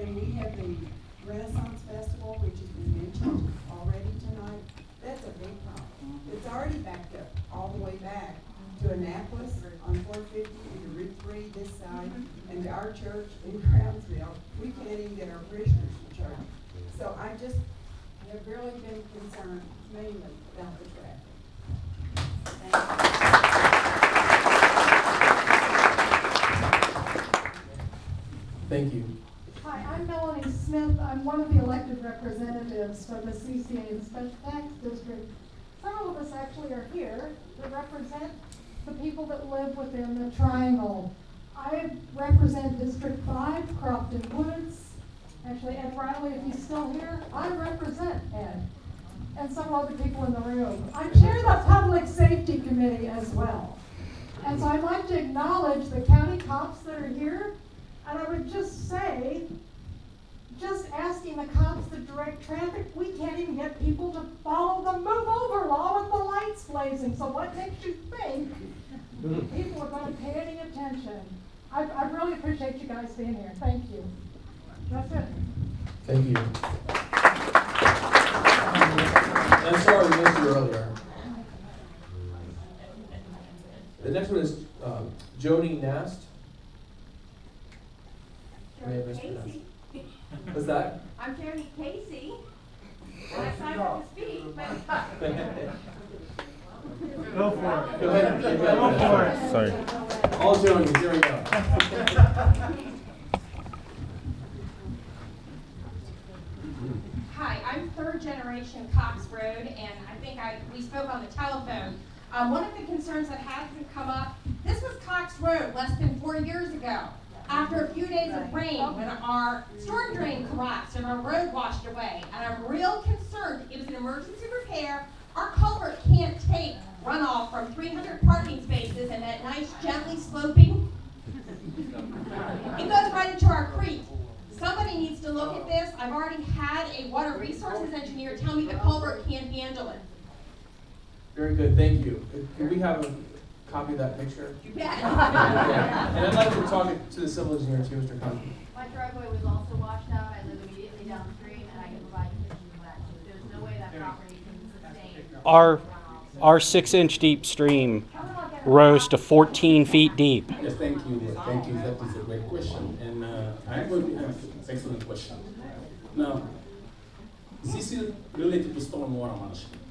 and we have the Renaissance Festival, which has been mentioned already tonight. That's a big problem. It's already backed up all the way back to Annapolis on 450 and to Route 3 this side, and to our church in Brownsville. We can't even get our parishioners to church. So I just have really been concerned mainly about the traffic. Thank you. Hi, I'm Melanie Smith. I'm one of the elected representatives for the CCA, the Special Tax District. Several of us actually are here to represent the people that live within the triangle. I represent District 5, Crofton Woods. Actually, Ed Riley, if he's still here, I represent Ed. And some other people in the room. I chair the Public Safety Committee as well. And so I'd like to acknowledge the county cops that are here. And I would just say, just asking the cops to direct traffic, we can't even get people to follow the move over law with the lights blazing. So what makes you think people are going to pay any attention? I really appreciate you guys being here. Thank you. That's it. Thank you. I'm sorry we missed you earlier. The next one is Joni Nast. Casey. What's that? I'm Joni Casey. And I signed up to speak, but Go for it. Go ahead. Go for it. Sorry. All Joni, here we go. hi, I'm third generation Cox Road, and I think we spoke on the telephone. One of the concerns that hasn't come up, this was Cox Road less than 4 years ago. After a few days of rain, when our storm drain collapsed and our road washed away, and I'm real concerned. It was an emergency repair. Our culvert can't take runoff from 300 parking spaces and that nice gently sloping. It goes right into our creek. Somebody needs to look at this. I've already had a water resources engineer tell me the culvert can't handle it. Very good, thank you. Can we have a copy of that picture? You bet. And I'd like to talk to the civil engineer too, Mr. Conley. My driveway was also washed out. I live immediately downstream, and I can provide you pictures of that too. There's no way that property can sustain Our 6-inch deep stream rose to 14 feet deep. Yes, thank you. Thank you. That is a great question. And I'm going to ask an excellent question. Now, this is related to stormwater management.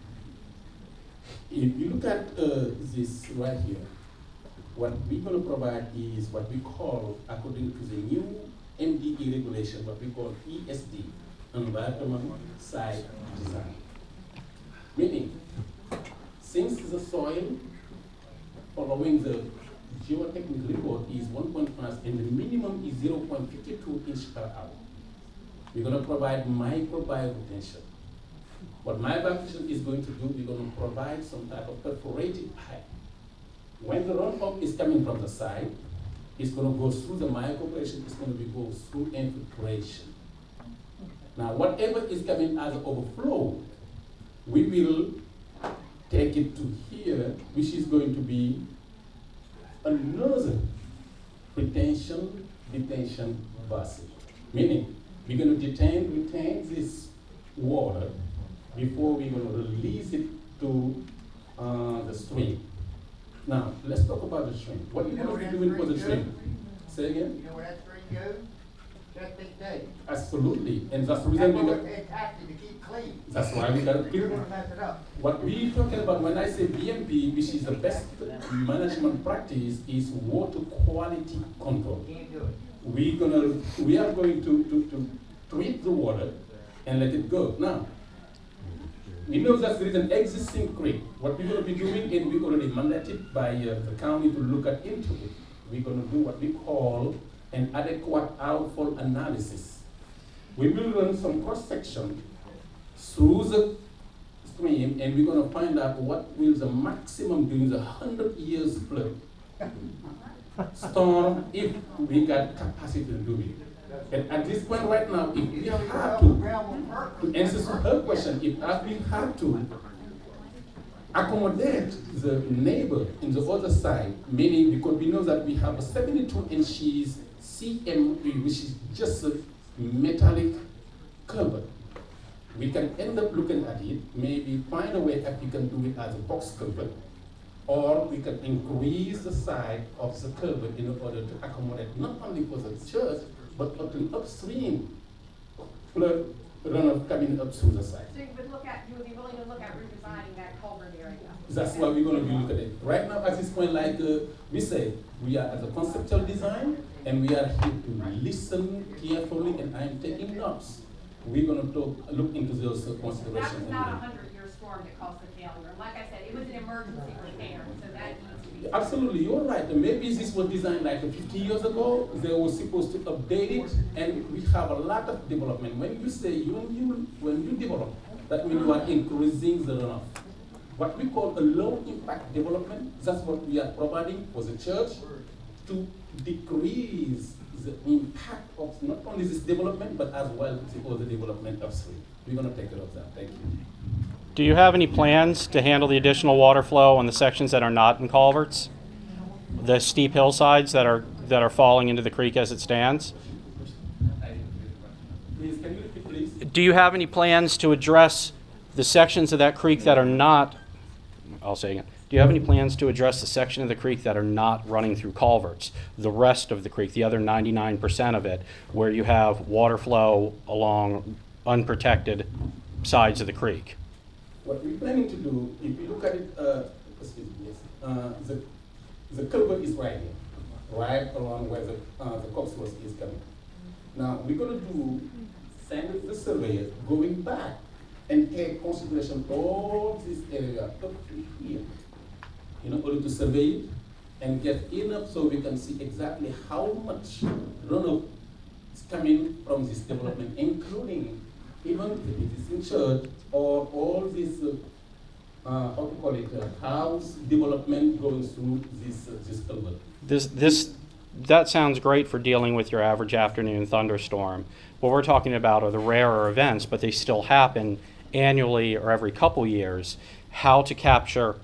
If you look at this right here, what we're going to provide is what we call, according to the new MDE regulation, what we call ESD, Environment Site Design. Meaning, since the soil following the geotechnical report is 1.5 and the minimum is 0.52 inch per hour, we're going to provide microbial retention. What microbial is going to do, we're going to provide some type of perforated pipe. When the runoff is coming from the side, it's going to go through the microaggression, it's going to go through infiltration. Now, whatever is coming as overflow, we will take it to here, which is going to be another detention basin. Meaning, we're going to retain this water before we're going to release it to the stream. Now, let's talk about the stream. What are you going to be doing for the stream? Say again? You know where that stream goes? That big day. Absolutely, and that's the reason we got. It's active to keep clean. That's why we got to You keep. don't want to mess it up. What we're talking about when I say BMP, which is the best management practice, is water quality control. You can't do it. We are going to treat the water and let it go. Now, we know that there is an existing creek. What we're going to be doing, and we already mandated by the county to look into it. We're going to do what we call an adequate outfall analysis. We will run some cross-section through the stream, and we're going to find out what will the maximum during the 100 years flood storm if we got capacity to do it. And at this point right now, if we have to answer her question, if we have to accommodate the neighbor in the other side, meaning because we know that we have a 72 inches CME, which is just metallic culvert. We can end up looking at it, maybe find a way if we can do it as a box culvert, or we can increase the size of the culvert in order to accommodate not only for the church, but the upstream flood runoff coming up through the site. So you would be willing to look at redesigning that culvert area? That's what we're going to be looking at. Right now, at this point, like we say, we are at the conceptual design, and we are here to listen carefully, and I'm taking notes. We're going to look into those That considerations. was not a 100-year storm that caused the failure. Like I said, it was an emergency repair, so that needs to be. Absolutely, you're right. Maybe this was designed like 50 years ago. They were supposed to update it, and we have a lot of development. When you say when you develop, that means you are increasing the runoff. What we call a low impact development, that's what we are providing for the church to decrease the impact of not only this development, but as well the other development upstream. We're going to take care of that. Thank you. Do you have any plans to handle the additional water flow on the sections that are not in culverts? The steep hillsides that are falling into the creek as it stands? Please, can you repeat, please? Do you have any plans to address the sections of that creek that are not, I'll say again, do you have any plans to address the section of the creek that are not running through culverts? The rest of the creek, the other 99% of it, where you have water flow along unprotected sides of the creek? What we're planning to do, if you look at it, the culvert is right here, right along where the Coxworth is coming. Now, we're going to send the surveyor going back and take consideration all this area up to here in order to survey it and get enough so we can see exactly how much runoff is coming from this development, including even the existing church or all this, how to call it, house development going through this culvert. That sounds great for dealing with your average afternoon thunderstorm. What we're talking about are the rarer events, but they still happen annually or every couple years. How to capture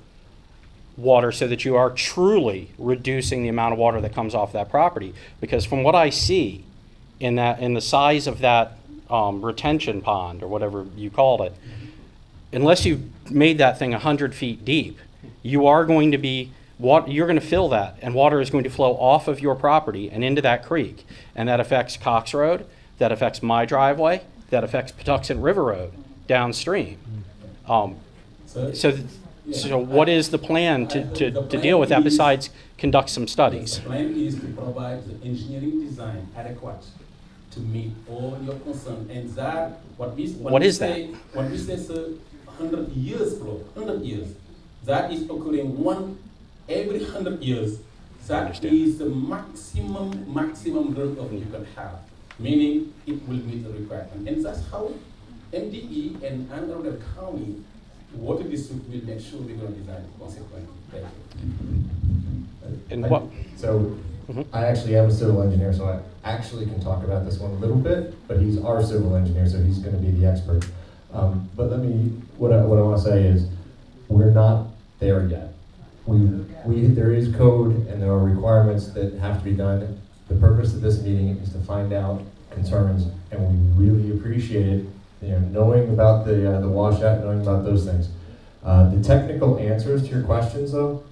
water so that you are truly reducing the amount of water that comes off that property. Because from what I see in the size of that retention pond or whatever you called it, unless you've made that thing 100 feet deep, you are going to be you're going to fill that, and water is going to flow off of your property and into that creek, and that affects Cox Road, that affects my driveway, that affects Patuxent River Road downstream. So what is the plan to deal with that besides conduct some studies? The plan is to provide the engineering design adequate to meet all your concerns, and that what we say 100 years flow, 100 years, that is occurring every 100 years. That is the maximum runoff you can have, meaning it will meet the requirement, and that's how MDE and Anne Arundel County Water District will make sure we're going to design consequently. Thank you. And what? So I actually am a civil engineer, so I actually can talk about this one a little bit, but he's our civil engineer, so he's going to be the expert. But what I want to say is, we're not there yet. There is code and there are requirements that have to be done. The purpose of this meeting is to find out concerns, and we really appreciate it. Knowing about the washout, knowing about those things. The technical answers to your questions, though,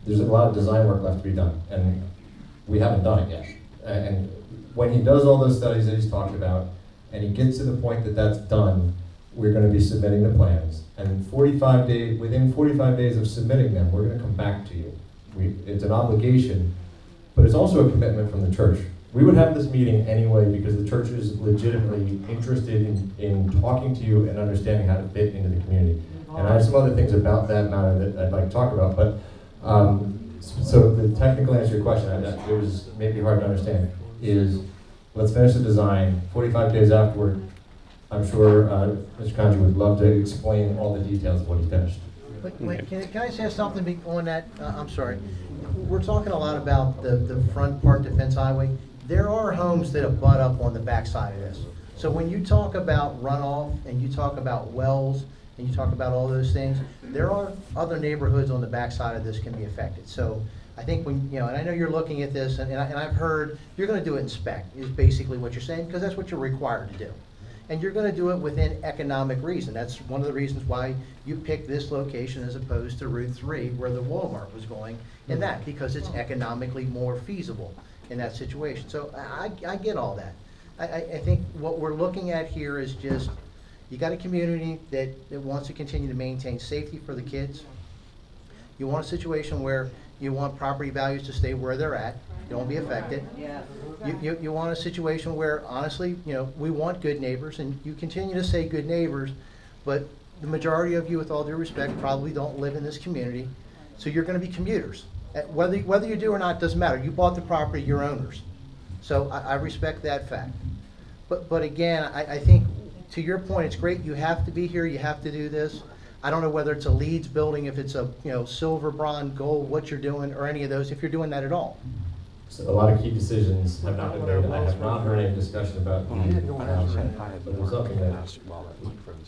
there's a lot of design work left to be done, and we haven't done it yet. And when he does all those studies that he's talked about, and he gets to the point that that's done, we're going to be submitting the plans. And within 45 days of submitting them, we're going to come back to you. It's an obligation, but it's also a commitment from the church. We would have this meeting anyway because the church is legitimately interested in talking to you and understanding how to fit into the community. And I have some other things about that matter that I'd like to talk about. But so the technical answer to your question, it was maybe hard to understand, is let's finish the design. 45 days afterward, I'm sure Mr. Kanji would love to explain all the details of what he finished. Wait, can I say something on that? I'm sorry. We're talking a lot about the front part defense highway. There are homes that abut up on the backside of this. So when you talk about runoff and you talk about wells and you talk about all those things, there are other neighborhoods on the backside of this can be affected. So I think when, you know, and I know you're looking at this, and I've heard, you're gonna do it in spec, is basically what you're saying, because that's what you're required to do. And you're gonna do it within economic reason. That's one of the reasons why you picked this location as opposed to Route 3, where the Walmart was going, and that, because it's economically more feasible in that situation. So I get all that. I think what we're looking at here is just, you got a community that wants to continue to maintain safety for the kids. You want a situation where you want property values to stay where they're at, you don't be affected. You want a situation where, honestly, you know, we want good neighbors, and you continue to say good neighbors, but the majority of you, with all due respect, probably don't live in this community, so you're gonna be commuters. Whether you do or not, doesn't matter. You bought the property, you're owners. So I respect that fact. But again, I think, to your point, it's great, you have to be here, you have to do this. I don't know whether it's a Leeds building, if it's a, you know, silver, bronze, gold, what you're doing, or any of those, if you're doing that at all. So a lot of key decisions have not been made. I have not heard any discussion about the house, but there's something that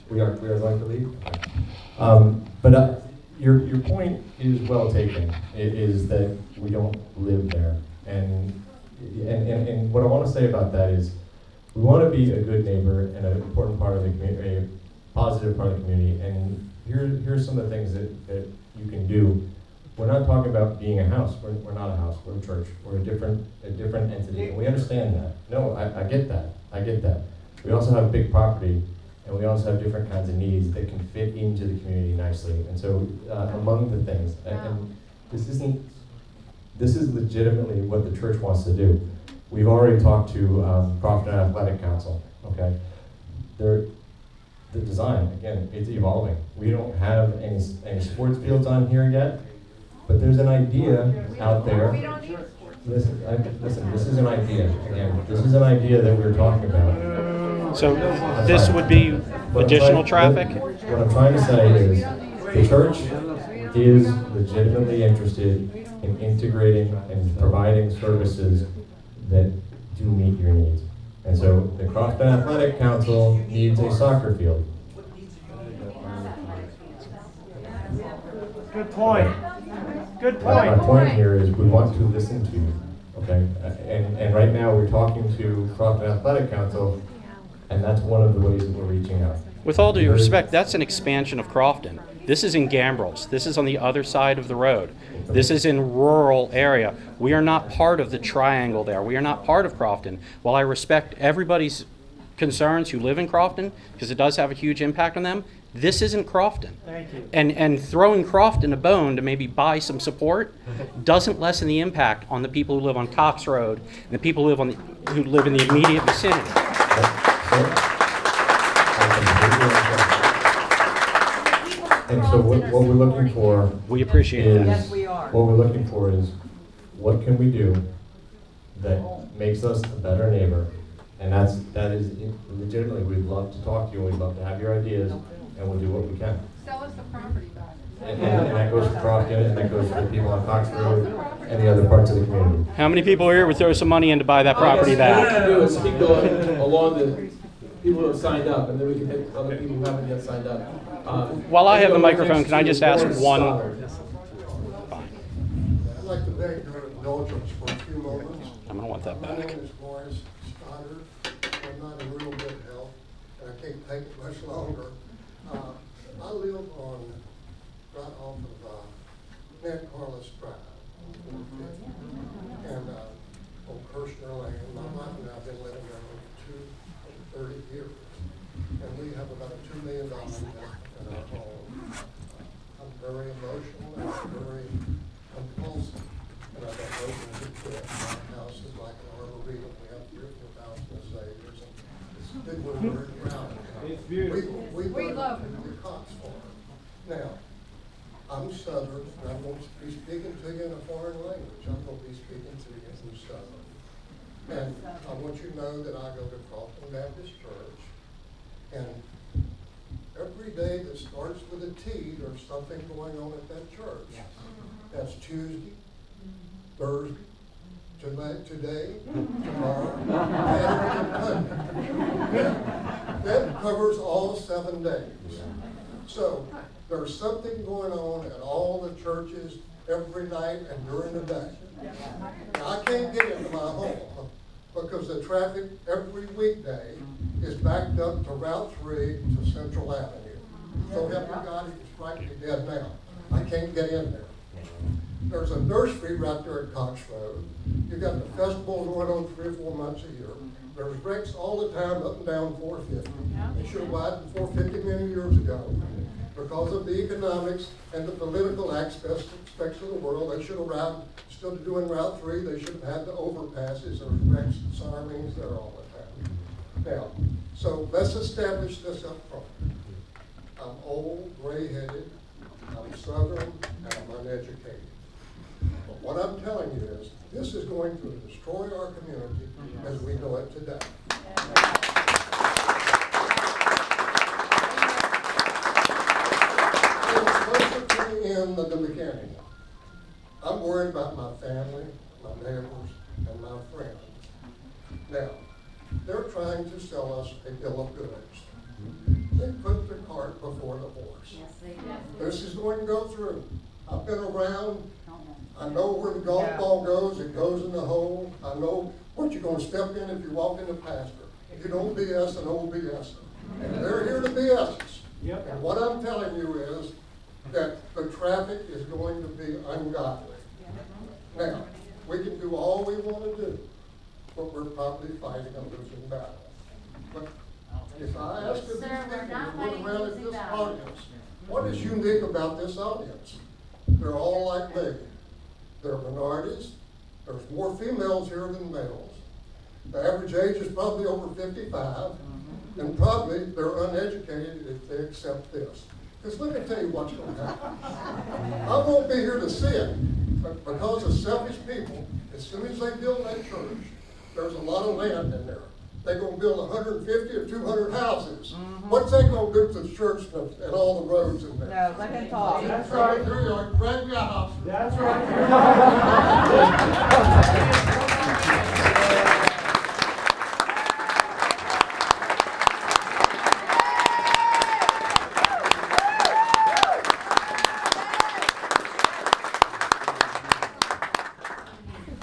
we are going to leave. But your point is well taken. It is that we don't live there, and what I want to say about that is, we want to be a good neighbor and an important part of the community, a positive part of the community. And here's some of the things that you can do. We're not talking about being a house. We're not a house. We're a church. We're a different entity, and we understand that. No, I get that. I get that. We also have big property, and we also have different kinds of needs that can fit into the community nicely. And so, among the things, and this is legitimately what the church wants to do. We've already talked to Crofton Athletic Council. Okay, the design, again, it's evolving. We don't have any sports fields on here yet. But there's an idea out there. Listen, this is an idea. Again, this is an idea that we're talking about. So this would be additional traffic? What I'm trying to say is the church is legitimately interested in integrating and providing services that do meet your needs. And so the Crofton Athletic Council needs a soccer field. Good point. Good My point. point here is we want to listen to you, okay? And right now we're talking to Crofton Athletic Council, and that's one of the ways that we're reaching out. With all due respect, that's an expansion of Crofton. This is in Gambrels. This is on the other side of the road. This is in rural area. We are not part of the triangle there. We are not part of Crofton. While I respect everybody's concerns who live in Crofton, because it does have a huge impact on them, this isn't Crofton. Thank you. And throwing Crofton a bone to maybe buy some support doesn't lessen the impact on the people who live on Cox Road and the people who live in the immediate vicinity. And so what we're looking for, we appreciate that. Yes, we are. What we're looking for is, what can we do that makes us a better neighbor? And that is legitimately, we'd love to talk to you, and we'd love to have your ideas, and we'll do what we can. Sell us the property back. And that goes for Crofton, and that goes for the people on Cox Road, and the other parts of the community. How many people here would throw some money in to buy that property What we back? can do is keep going along the people who have signed up, and then we can hit other people who haven't yet signed up. While I have the microphone, can I just ask one? I'd like to beg your indulgence for a few moments. I'm gonna want that My back. name is Morris Stoddard. I'm not in real good health, and I can't take it much longer. I live right off of Ned Carlos Drive. And on Kirshner Lane. My wife and I have been living there over 30 years. And we have about a $2 million investment in our home. I'm very emotional and I'm very compulsive. And I've got no good kids. My house is like an arboretum. We have 3,000 azaleas. It's big, we're very proud of it. It's beautiful. We love the Cox Farm. Now, I'm Southern, and I'm going to be speaking to you in a foreign language. I'm going to be speaking to you in Southern. And I want you to know that I go to Crofton Baptist Church, and every day that starts with a T, there's something going on at that church. That's Tuesday, Thursday, today, tomorrow, and Monday. That covers all 7 days. So there's something going on at all the churches every night and during the day. Now, I can't get into my home because the traffic every weekday is backed up to Route 3 to Central Avenue. So help me God, it's frightening me dead now. I can't get in there. There's a nursery right there at Cox Road. You've got the festival going on 3 or 4 months a year. There's wrecks all the time up and down 450. They should have widened 450 many years ago. Because of the economics and the political aspects of the world, they should have routed, instead of doing Route 3, they should have had the overpasses. There's wrecks and sirens there all the time. Now, so let's establish this up front. I'm old, gray-headed, I'm Southern, and I'm uneducated. But what I'm telling you is, this is going to destroy our community as we know it today. In the beginning, I'm worried about my family, my neighbors, and my friends. Now, they're trying to sell us a bill of goods. They put the cart before the horse. Yes, they do. This is going to go through. I've been around. I know where the golf ball goes. It goes in the hole. I know what you're going to step in if you walk in the pasture. You don't BS and old BS. And they're here to BS us. And what I'm telling you is that the traffic is going to be ungodly. Now, we can do all we want to do, but we're probably fighting a losing battle. But if I ask of these people who look around at this audience, what is unique about this audience? They're all like me. They're minorities. There's more females here than males. The average age is probably over 55, and probably they're uneducated if they accept this. Because let me tell you what's going to happen. I won't be here to see it, but because of selfish people, as soon as they build that church, there's a lot of land in there. They're going to build 150 or 200 houses. What's that going to do to the church and all the roads in there? No, let him talk. That's right. Here you are. Drag me out. That's right.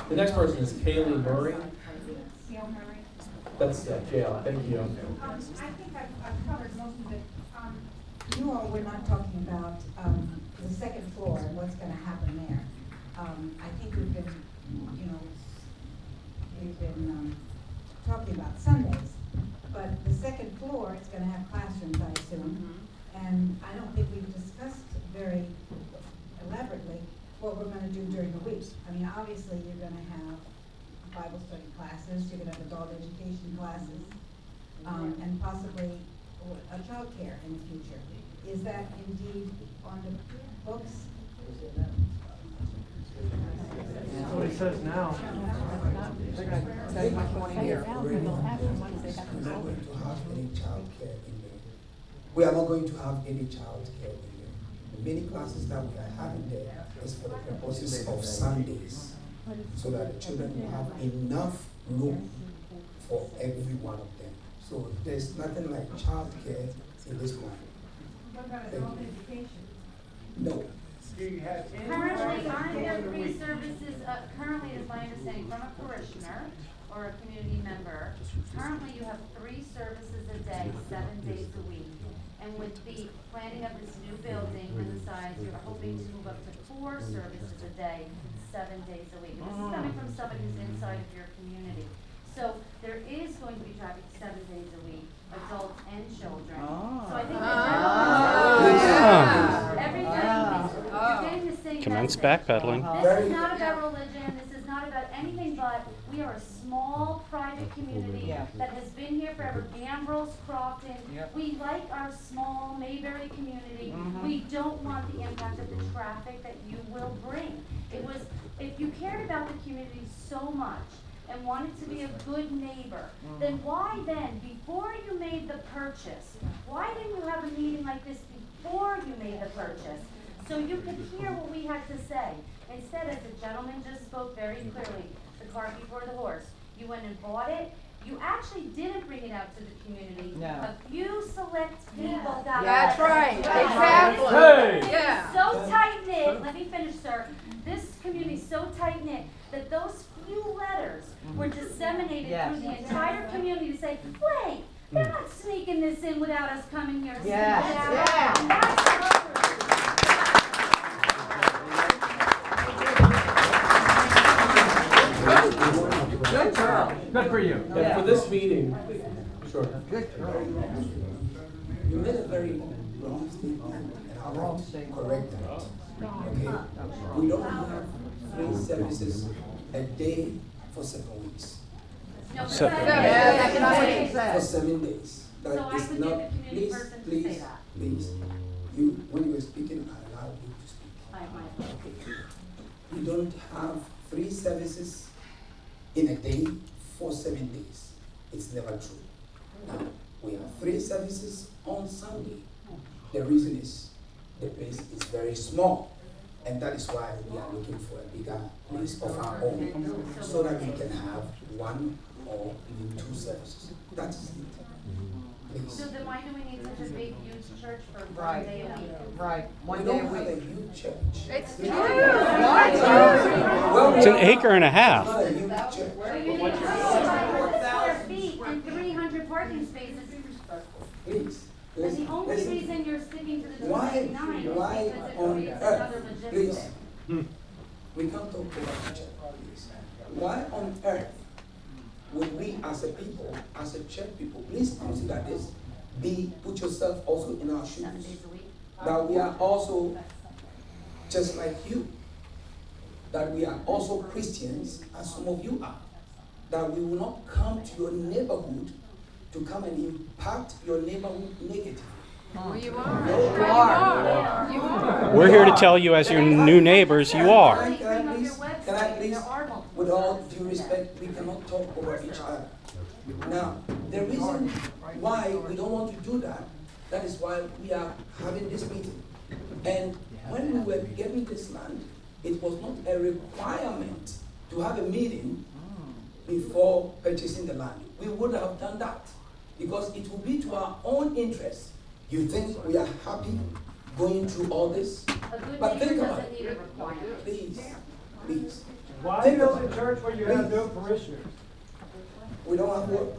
The next person is Kaylee Murray. That's jail. Thank you. I think I've covered most of it. You all were not talking about the second floor and what's going to happen there. I think we've been, talking about Sundays, but the second floor is going to have classrooms, I assume, and I don't think we've discussed very elaborately what we're going to do during the week. I mean, obviously, you're going to have Bible study classes, you're going to have adult education classes, and possibly a child care in the future. Is that indeed on the books? That's what he says now. They're going to say much more here. We're not going to have any child care in there. We are not going to have any child care in there. The many classes that we are having there is for the purposes of Sundays, so that the children will have enough room for every one of them. So there's nothing like child care in this one. What about adult education? No. Currently, I have 3 services, currently, is my understanding, from a parishioner or a community member. Currently, you have 3 services a day, 7 days a week. And with the planning of this new building and the size, you're hoping to move up to 4 services a day, 7 days a week. And this is coming from somebody who's inside of your community. So there is going to be traffic 7 days a week, adults and children. So I think you're getting the same Commence message. backpedaling. This is not about religion, this is not about anything but we are a small private community that has been here forever. Gambrills, Crofton, we like our small Mayberry community. We don't want the impact of the traffic that you will bring. It was, if you cared about the community so much and wanted to be a good neighbor, then why then, before you made the purchase, why didn't you have a meeting like this before you made the purchase? So you could hear what we had to say. Instead, as the gentleman just spoke very clearly, the cart before the horse. You went and bought it. You actually didn't bring it out to the community. No. A few select people got it. That's right. Right. Exactly. It is Yeah. so tight-knit. Let me finish, sir. community so tight-knit that those few letters were disseminated through the entire community to say, wait, they're not sneaking this in without us coming here to sneak it out. And that's Good for you. And for this meeting, sure. You made a very wrong statement, and I want to correct that. Okay? We don't have 3 services a day for 7 weeks. No, So- that's not what she For said. 7 days. That So I is could not, get the community please, person to please, say that. please. When you were speaking, I allowed you to speak. We don't have 3 services in a day for 7 days. It's never true. Now, we have 3 services on Sunday. The reason is the place is very small, and that is why we are looking for a bigger place of our own, so that we can have 1 or even 2 services. That's it. Please. So then why do we need such a big, huge church for one Right. day a week? Right, We one day don't a have a week. huge church. It's true. Well, It's an acre and a half. not a huge church. So you need 2,500 square feet and 300 parking spaces. Please. And the only listen. reason you're sticking to the Why 299 is on because it creates earth, another please, logistic. we can't talk about each other, please. Why on earth would we as a people, as a church people, please consider this, put yourself also in our 7 shoes, days a week. that we are also just like you, that we are also Christians, as some of you are, that we will not come to your neighborhood to come and impact your neighborhood negatively. You are. No, You are. You are. We're here to tell you as your new neighbors, you are. Can I please, with all due respect, we cannot talk over each other. Now, the reason why we don't want to do that, that is why we are having this meeting. And when we were getting this land, it was not a requirement to have a meeting before purchasing the land. We would have done that because it would be to our own interest. You think we are happy going through all this? A good But think neighbor about doesn't it. need a requirement. Please, please. Why Think build about a church where you have no parishioners? We don't have what?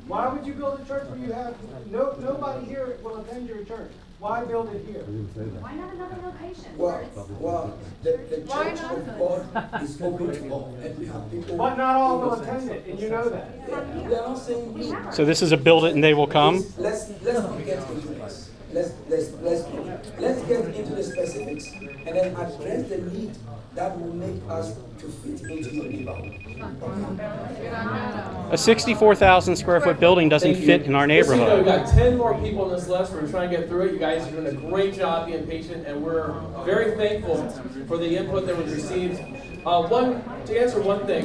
Why would you build a church where you have, nobody here will attend your church? Why build it here? Why not another location? Well, the church of God is open to all, and we have people. But not all will attend it, and you know that. We are not saying you. So this is a build it and they will come? Let's not get into this. Let's get into the specifics and then address the need that will make us to fit into your neighborhood. A 64,000 square foot building doesn't Thank you. fit in our Just so you know, neighborhood. we've got 10 more people on this list. We're trying to get through it. You guys are doing a great job being patient, and we're very thankful for the input that was received. To answer one thing,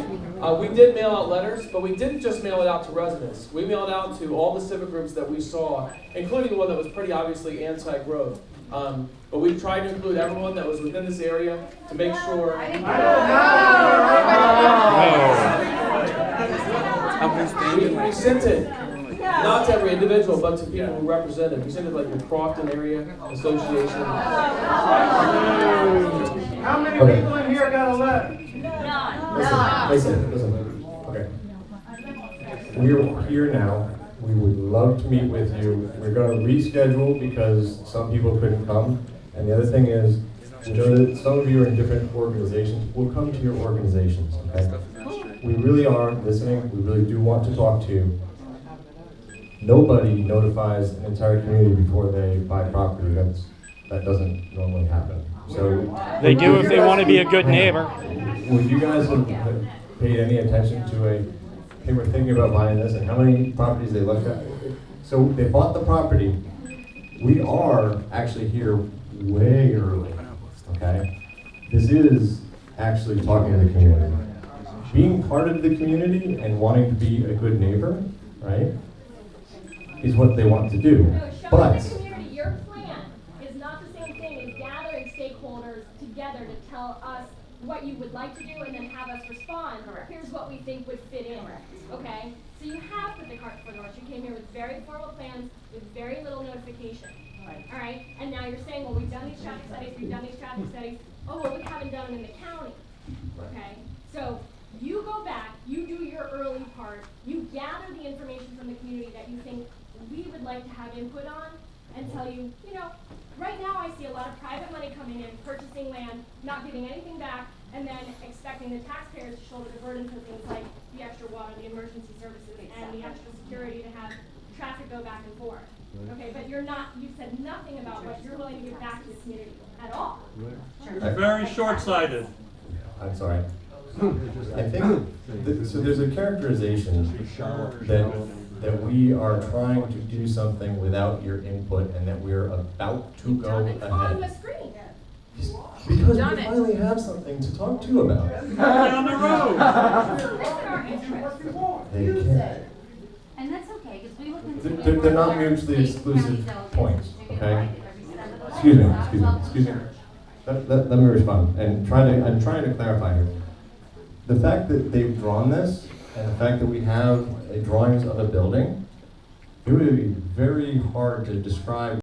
we did mail out letters, but we didn't just mail it out to residents. We mailed out to all the civic groups that we saw, including the one that was pretty obviously anti-growth. But we tried to include everyone that was within this area to make sure. We sent it not to every individual, but to people who represented. We sent it like the Crofton Area Association. How many people in here got a letter? Listen. Okay. We're here now. We would love to meet with you. We're going to reschedule because some people couldn't come. And the other thing is, we know that some of you are in different organizations. We'll come to your organizations, okay? We really are listening. We really do want to talk to you. Nobody notifies an entire community before they buy property. That doesn't normally happen. So They do if they want to be a good neighbor. Would you guys have paid any attention to hey, we're thinking about buying this, and how many properties they looked at? So they bought the property. We are actually here way early, okay? This is actually talking to the community. Being part of the community and wanting to be a good neighbor, right, is what they want to do. But the community, your plan is not the same thing as gathering stakeholders together to tell us what you would like to do and then have us respond. Here's what we think would fit in. Okay? So you have put the cart before the horse. You came here with very formal plans with very little notification. All right? And now you're saying, well, we've done these traffic studies, we've done these traffic studies. Oh, well, we haven't done them in the county. okay? So you go back, you do your early part, you gather the information from the community that you think we would like to have input on, and tell you, you know, right now I see a lot of private money coming in, purchasing land, not giving anything back, and then expecting the taxpayers to shoulder the burden for things like the extra water, the emergency services, and the extra security to have traffic go back and forth. Okay, but you've said nothing about what you're willing to give back to the community at all. Very short-sighted. I'm sorry. I think, so there's a characterization that we are trying to do something without your input and that we're about to go On the ahead. screen. Because we finally have something to talk to you about. Down the road. They can't. And that's okay, because we look into. They're not mutually exclusive points, okay? Excuse me. Let me respond, and I'm trying to clarify here. The fact that they've drawn this, and the fact that we have drawings of a building, it would be very hard to describe